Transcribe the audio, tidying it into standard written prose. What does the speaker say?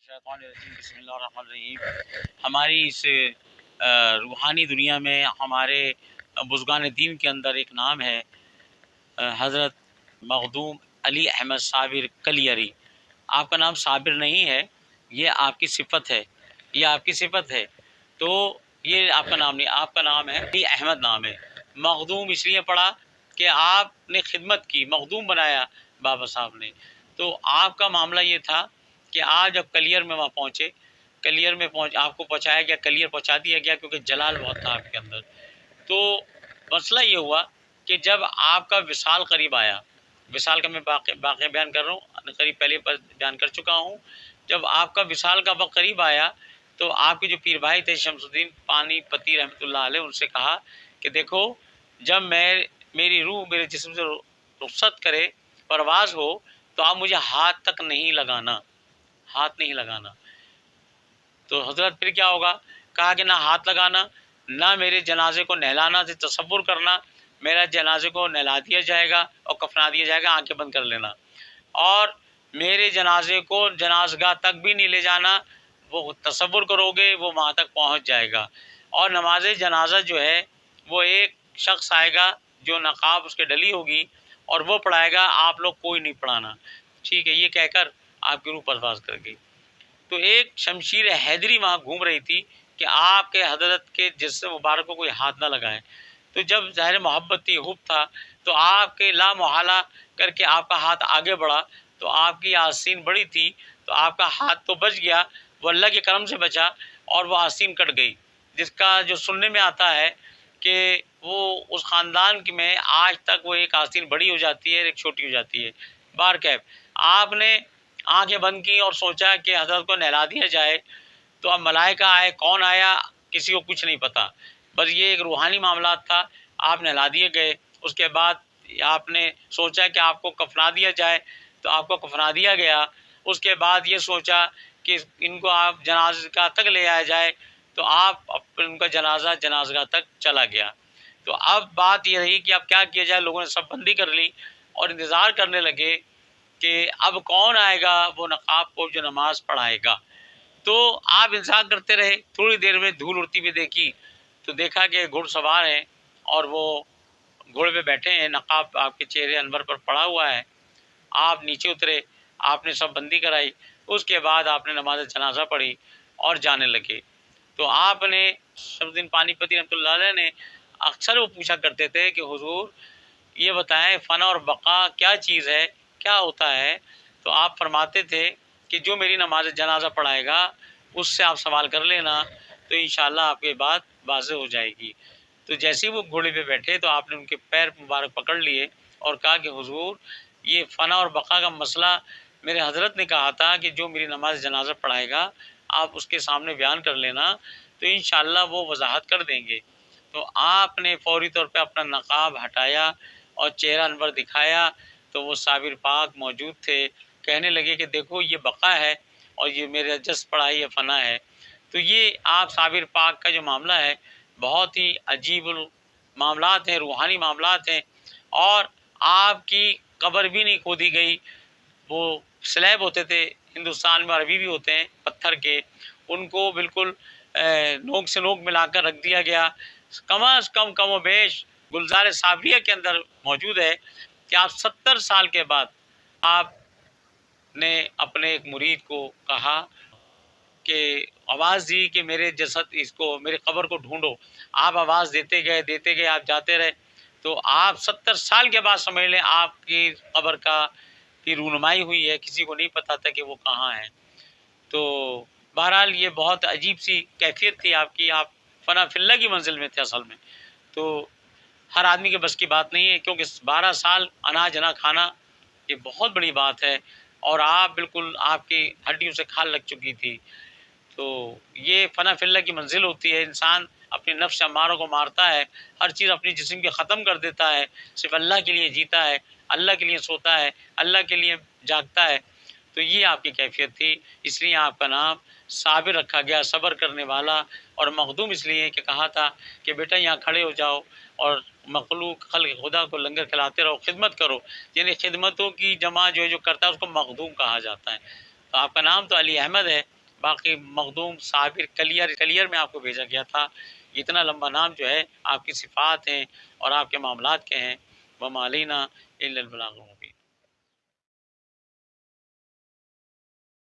बिस्मिल्लाहिर्रहमानिर्रहीम। हमारी इस रूहानी दुनिया में हमारे बुज़ुर्गान दीन के अंदर एक नाम है हज़रत मखदूम अली अहमद साबिर कलियरी। आपका नाम साबिर नहीं है, ये आपकी सिफत है, ये आपकी सिफत है। तो ये आपका नाम नहीं, आपका नाम है अली अहमद नाम है। मखदूम इसलिए पड़ा कि आपने खिदमत की, मखदूम बनाया बाबा साहब ने। तो आपका मामला ये था कि आप जब कलियर में वहाँ पहुँचे, कलियर में आपको पहुँचाया गया, कलियर पहुँचा दिया गया क्योंकि जलाल बहुत था आपके अंदर। तो मसला ये हुआ कि जब आपका विसाल करीब आया, विसाल का मैं वाक़या बयान कर रहा हूँ, करीब पहले बयान कर चुका हूँ। जब आपका विसाल का वक्त करीब आया तो आपके जो पीर भाई थे शमसुद्दीन पानीपती रहमतुल्लाह अलैह, उनसे कहा कि देखो, जब मेरी रूह मेरे जिस्म से रुखसत करे, परवाज़ हो, तो आप मुझे हाथ तक नहीं लगाना, हाथ नहीं लगाना। तो हज़रत फिर क्या होगा? कहा कि ना हाथ लगाना, ना मेरे जनाजे को नहलाना से तसव्वुर करना, मेरा जनाजे को नहला दिया जाएगा और कफना दिया जाएगा, आंखें बंद कर लेना। और मेरे जनाजे को जनाजगाह तक भी नहीं ले जाना, वो तसव्वुर करोगे वो वहाँ तक पहुँच जाएगा। और नमाज जनाजा जो है वो एक शख्स आएगा जो नकाब उसके डली होगी और वो पढ़ाएगा, आप लोग कोई नहीं पढ़ाना, ठीक है। ये कहकर आपकी रूह परवाज़ कर गई। तो एक शमशीर हैदरी वहाँ घूम रही थी कि आपके हज़रत के जिस्म मुबारक को कोई हाथ ना लगाए। तो जब ज़ाहिर मोहब्बत थी, हुब था, तो आपके ला मुहाला करके आपका हाथ आगे बढ़ा, तो आपकी आस्तीन बड़ी थी, तो आपका हाथ तो बच गया, वो अल्लाह के करम से बचा और वो आस्तीन कट गई। जिसका जो सुनने में आता है कि वो उस ख़ानदान में आज तक वो एक आस्तीन बड़ी हो जाती है, एक छोटी हो जाती है। बारकैफ आपने आंखें बंद की और सोचा कि हज़रत को नहला दिया जाए, तो अब मलाइका आए, कौन आया किसी को कुछ नहीं पता, बस ये एक रूहानी मामला था। आप नहला दिए गए, उसके बाद आपने सोचा कि आपको कफना दिया जाए, तो आपको कफना दिया गया। उसके बाद ये सोचा कि इनको आप जनाज़ा तक ले आया जाए, तो आप उनका जनाज़ा तक चला गया। तो अब बात ये रही कि अब क्या किया जाए। लोगों ने सब बंदी कर ली और इंतज़ार करने लगे कि अब कौन आएगा वो नकाब को जो नमाज़ पढ़ाएगा। तो आप इंतज़ार करते रहे। थोड़ी देर में धूल उड़ती हुई देखी, तो देखा कि घुड़सवार हैं और वो घोड़े पे बैठे हैं, नकाब आपके चेहरे अनवर पर पड़ा हुआ है। आप नीचे उतरे, आपने सब बंदी कराई, उसके बाद आपने नमाज जनाजा पढ़ी और जाने लगे। तो आपने शमसुद्दीन पानीपती रहमतुल्लाह अलैह ने अक्सर वो पूछा करते थे कि हुजूर ये बताएं फ़ना और बक़ा क्या चीज़ है, क्या होता है? तो आप फरमाते थे कि जो मेरी नमाज जनाजा पढ़ाएगा उससे आप सवाल कर लेना, तो इंशाअल्लाह आपकी बात वाज़ेह हो जाएगी। तो जैसे ही वो घोड़े पे बैठे तो आपने उनके पैर मुबारक पकड़ लिए और कहा कि हुजूर, ये फ़ना और बक़ा का मसला मेरे हज़रत ने कहा था कि जो मेरी नमाज जनाजा पढ़ाएगा आप उसके सामने बयान कर लेना, तो इंशाअल्लाह वो वज़ाहत कर देंगे। तो आपने फ़ौरी तौर पे अपना नकाब हटाया और चेहरा अनवर दिखाया, तो वो साबिर पाक मौजूद थे। कहने लगे कि देखो, ये बक़ा है और ये मेरा जस पड़ा है, ये फ़ना है। तो ये आप साबिर पाक का जो मामला है बहुत ही अजीब मामलात हैं, रूहानी मामलात हैं। और आपकी कब्र भी नहीं खोदी गई। वो स्लैब होते थे, हिंदुस्तान में अरबी भी होते हैं पत्थर के, उनको बिल्कुल नोक से नोक मिलाकर रख दिया गया। कम अज़ कम कम व बेश गुलज़ार साबरिया के अंदर मौजूद है कि आप 70 साल के बाद आपने अपने एक मुरीद को कहा कि आवाज़ दी कि मेरे जसद इसको, मेरे कब्र को ढूंढो। आप आवाज़ देते गए, आप जाते रहे। तो आप 70 साल के बाद समझ लें आपकी कब्र की रूनुमाई हुई है, किसी को नहीं पता था कि वो कहाँ है। तो बहरहाल ये बहुत अजीब सी कैफियत थी आपकी, आप फ़ना फिल्ला की मंजिल में थे असल में। तो हर आदमी के बस की बात नहीं है, क्योंकि 12 साल अनाज ना खाना ये बहुत बड़ी बात है, और आप बिल्कुल आपकी हड्डियों से खाल लग चुकी थी। तो ये फ़ना फिल्ला की मंजिल होती है। इंसान अपने नफ्स अम्मारों को मारता है, हर चीज़ अपनी जिस्म की ख़त्म कर देता है, सिर्फ अल्लाह के लिए जीता है, अल्लाह के लिए सोता है, अल्लाह के लिए जागता है। तो ये आपकी कैफियत थी, इसलिए आपका नाम साबिर रखा गया, सब्र करने वाला। और मखदूम इसलिए कि कहा था कि बेटा यहाँ खड़े हो जाओ और मखलूक खल्क़ खुदा को लंगर खिलाते रहो, खिदमत करो। यानी खिदमतों की जमा जो करता है उसको मखदूम कहा जाता है। तो आपका नाम तो अली अहमद है, باقی مخدوم صابر کلیئر میں آپ کو بھیجا گیا تھا. اتنا لمبا نام جو ہے آپ کی صفات ہیں اور آپ کے معاملات کے ہیں. وما علینا الا البلاغ المبین.